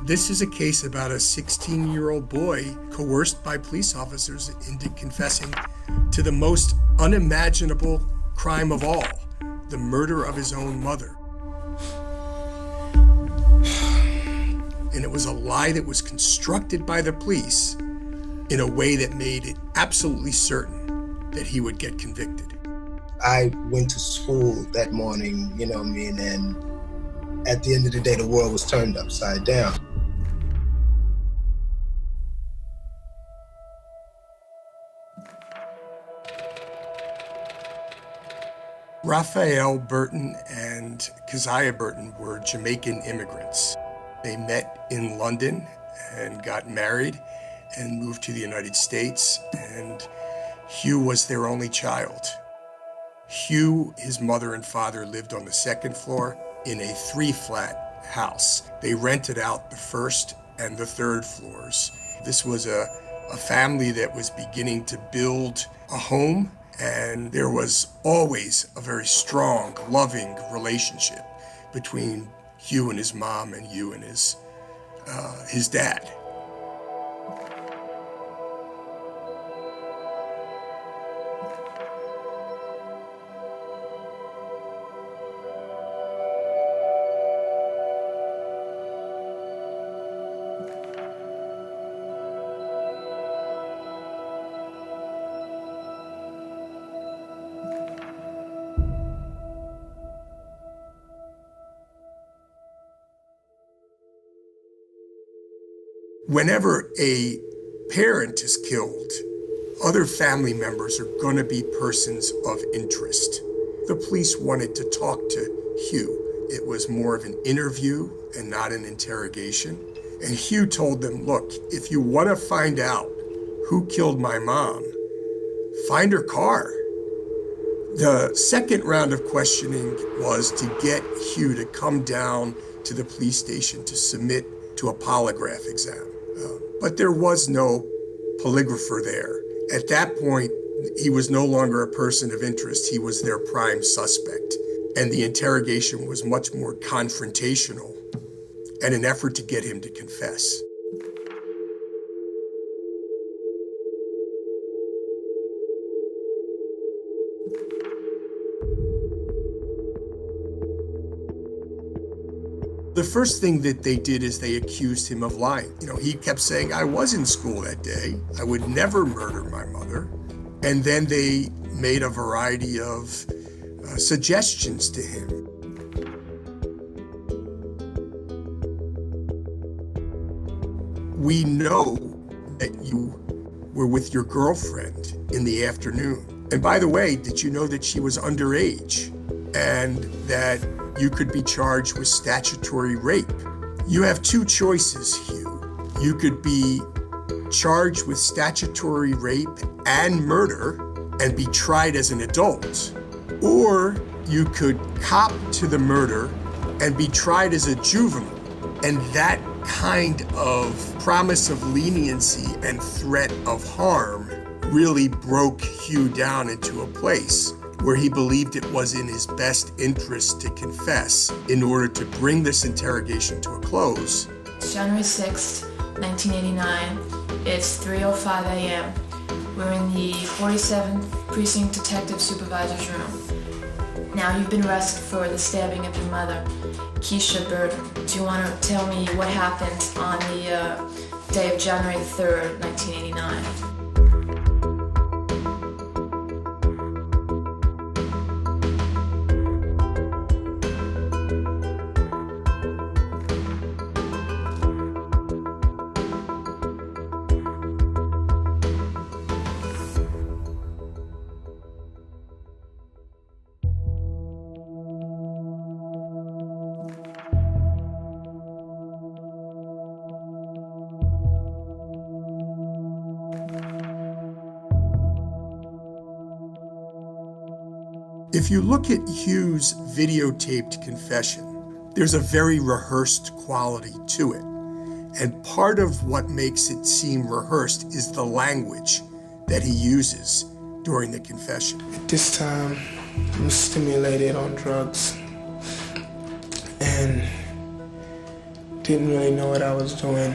This is a case about a 16-year-old boy coerced by police officers into confessing to the most unimaginable crime of all, the murder of his own mother. And it was a lie that was constructed by the police in a way that made it absolutely certain that he would get convicted. I went to school that morning, and at the end of the day, the world was turned upside down. Raphael Burton and Keziah Burton were Jamaican immigrants. They met in London and got married and moved to the United States, and Hugh was their only child. Hugh, his mother and father lived on the second floor in a 3-flat house. They rented out the first and the third floors. This was a family that was beginning to build a home, and there was always a very strong, loving relationship between Hugh and his mom and Hugh and his dad. Whenever a parent is killed, other family members are going to be persons of interest. The police wanted to talk to Hugh. It was more of an interview and not an interrogation. And Hugh told them, look, if you want to find out who killed my mom, find her car. The second round of questioning was to get Hugh to come down to the police station to submit to a polygraph exam. But there was no polygrapher there. At that point, he was no longer a person of interest. He was their prime suspect. And the interrogation was much more confrontational and an effort to get him to confess. The first thing that they did is they accused him of lying. He kept saying, I was in school that day. I would never murder my mother. And then they made a variety of suggestions to him. We know that you were with your girlfriend in the afternoon. And by the way, did you know that she was underage and that you could be charged with statutory rape? You have two choices, Hugh. You could be charged with statutory rape and murder and be tried as an adult, or you could cop to the murder and be tried as a juvenile. And that kind of promise of leniency and threat of harm really broke Hugh down into a place where he believed it was in his best interest to confess in order to bring this interrogation to a close. It's January 6th, 1989. It's 3:05 a.m. We're in the 47th Precinct Detective Supervisor's room. Now you've been arrested for the stabbing of your mother, Keisha Burton. Do you want to tell me what happened on the day of January 3rd, 1989? If you look at Hugh's videotaped confession, there's a very rehearsed quality to it. And part of what makes it seem rehearsed is the language that he uses during the confession. At this time, I'm stimulated on drugs. And didn't really know what I was doing.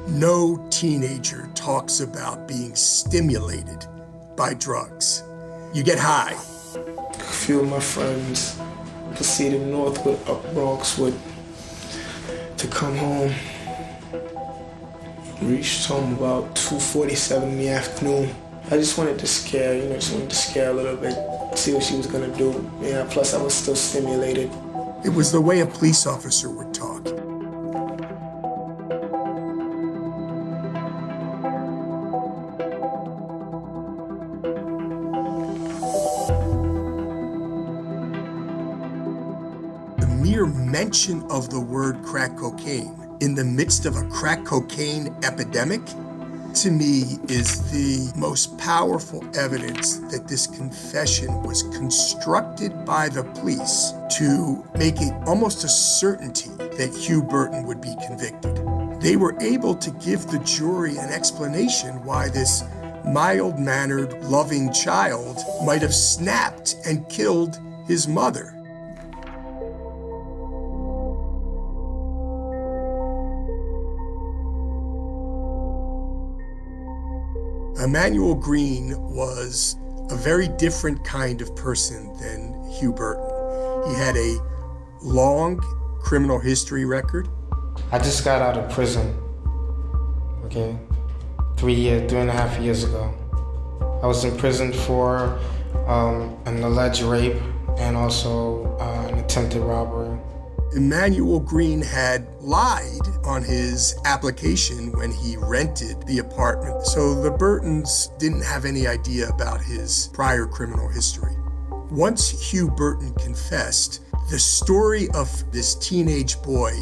No teenager talks about being stimulated by drugs. You get high. A few of my friends proceeded northward up Wrongful to come home. Reached home about 2:47 in the afternoon. I just wanted to scare, a little bit, see what she was gonna do. Yeah, plus I was still stimulated. It was the way a police officer would talk. The mere mention of the word crack cocaine in the midst of a crack cocaine epidemic, to me, is the most powerful evidence that this confession was constructed by the police to make it almost a certainty that Huwe Burton would be convicted. They were able to give the jury an explanation why this mild-mannered, loving child might have snapped and killed his mother. Emmanuel Green was a very different kind of person than Huwe Burton. He had a long criminal history record. I just got out of prison, okay, 3.5 years ago. I was in prison for an alleged rape and also an attempted robbery. Emmanuel Green had lied on his application when he rented the apartment, so the Burtons didn't have any idea about his prior criminal history. Once Huwe Burton confessed, the story of this teenage boy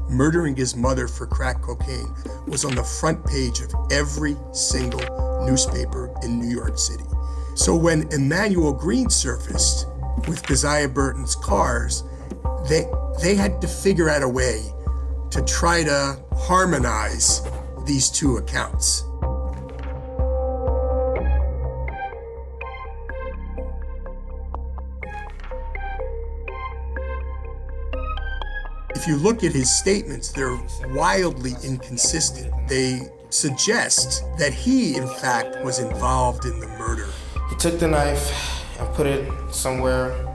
murdering his mother for crack cocaine was on the front page of every single newspaper in New York City. So when Emmanuel Green surfaced with Keziah Burton's cars, they had to figure out a way to try to harmonize these two accounts. If you look at his statements, they're wildly inconsistent. They suggest that he, in fact, was involved in the murder. He took the knife and put it somewhere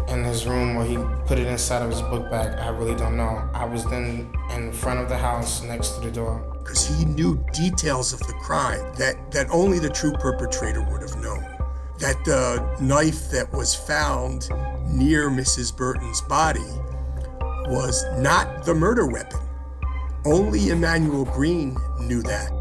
in his room, or he put it inside of his book bag. I really don't know. I was then in front of the house next to the door. Because he knew details of the crime that only the true perpetrator would have known. That the knife that was found near Mrs. Burton's body was not the murder weapon. Only Emmanuel Green knew that.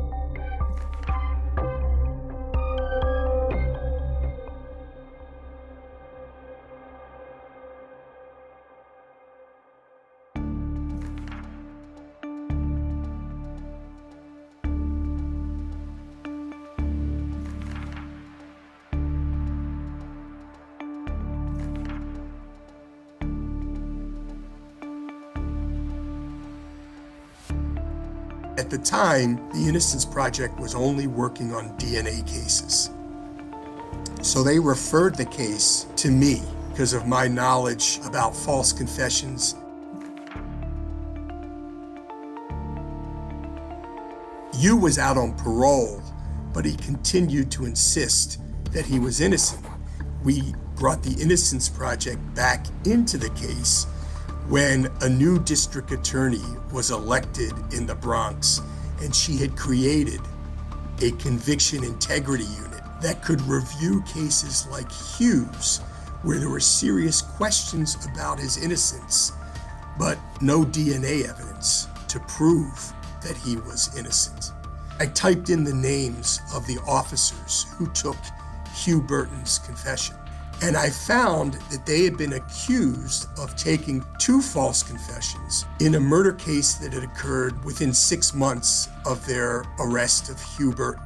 At the time, the Innocence Project was only working on DNA cases. So they referred the case to me because of my knowledge about false confessions. Huwe was out on parole, but he continued to insist that he was innocent. We brought the Innocence Project back into the case when a new district attorney was elected in the Bronx, and she had created a conviction integrity unit that could review cases like Huwe's, where there were serious questions about his innocence, but no DNA evidence to prove that he was innocent. I typed in the names of the officers who took Huwe Burton's confession, and I found that they had been accused of taking 2 false confessions in a murder case that had occurred within 6 months of their arrest of Huwe Burton.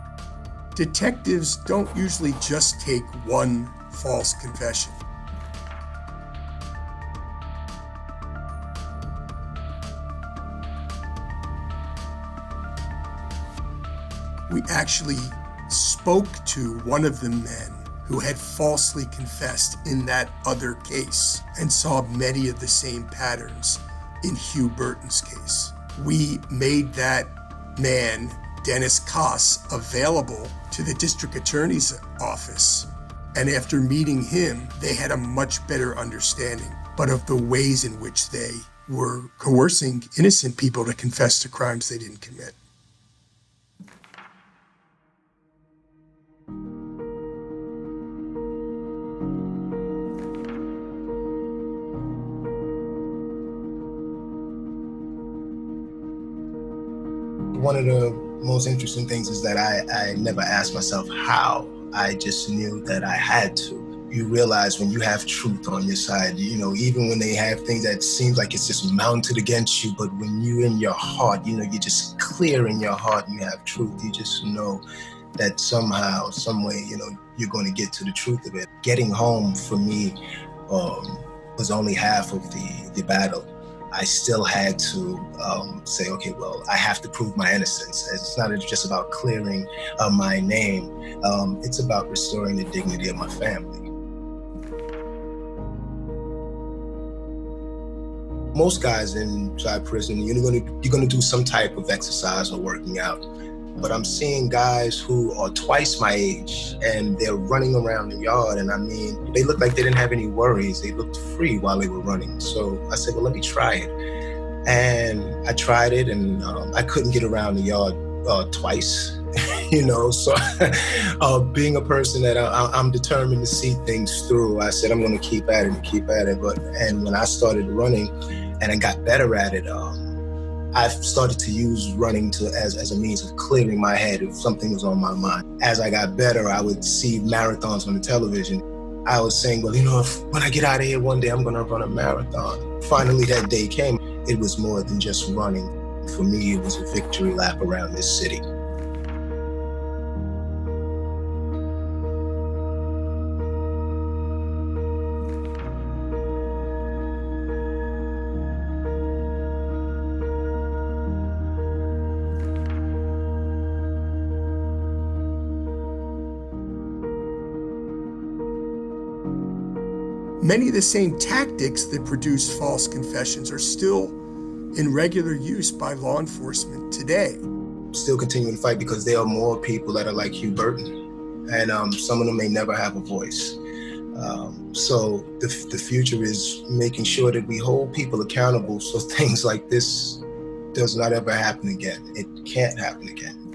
Detectives don't usually just take 1 false confession. We actually spoke to one of the men who had falsely confessed in that other case and saw many of the same patterns in Huwe Burton's case. we made that man, Dennis Koss, available to the district attorney's office. And after meeting him, they had a much better understanding, but of the ways in which they were coercing innocent people to confess to crimes they didn't commit. One of the most interesting things is that I never asked myself how. I just knew that I had to. You realize when you have truth on your side, you know, even when they have things that seems like it's just mounted against you, but when you in your heart, you know, you're just clear in your heart and you have truth, you just know that somehow, some way, you know, you're going to get to the truth of it. Getting home for me was only half of the battle. I still had to say, okay, well, I have to prove my innocence. It's not just about clearing my name. It's about restoring the dignity of my family. Most guys inside prison, you're gonna do some type of exercise or working out. But I'm seeing guys who are twice my age and they're running around the yard, and I mean, they look like they didn't have any worries. They looked free while they were running. So I said, well, let me try it. And I tried it, and I couldn't get around the yard twice, you know? So being a person that I'm determined to see things through, I said, I'm gonna keep at it and keep at it. And when I started running and I got better at it, I've started to use running as a means of clearing my head if something was on my mind. As I got better, I would see marathons on the television. I was saying, well, you know, when I get out of here one day, I'm gonna run a marathon. Finally, that day came. It was more than just running. For me, it was a victory lap around this city. Many of the same tactics that produce false confessions are still in regular use by law enforcement today. Still continuing to fight because there are more people that are like Huwe Burton, and some of them may never have a voice. So the future is making sure that we hold people accountable so things like this does not ever happen again. It can't happen again.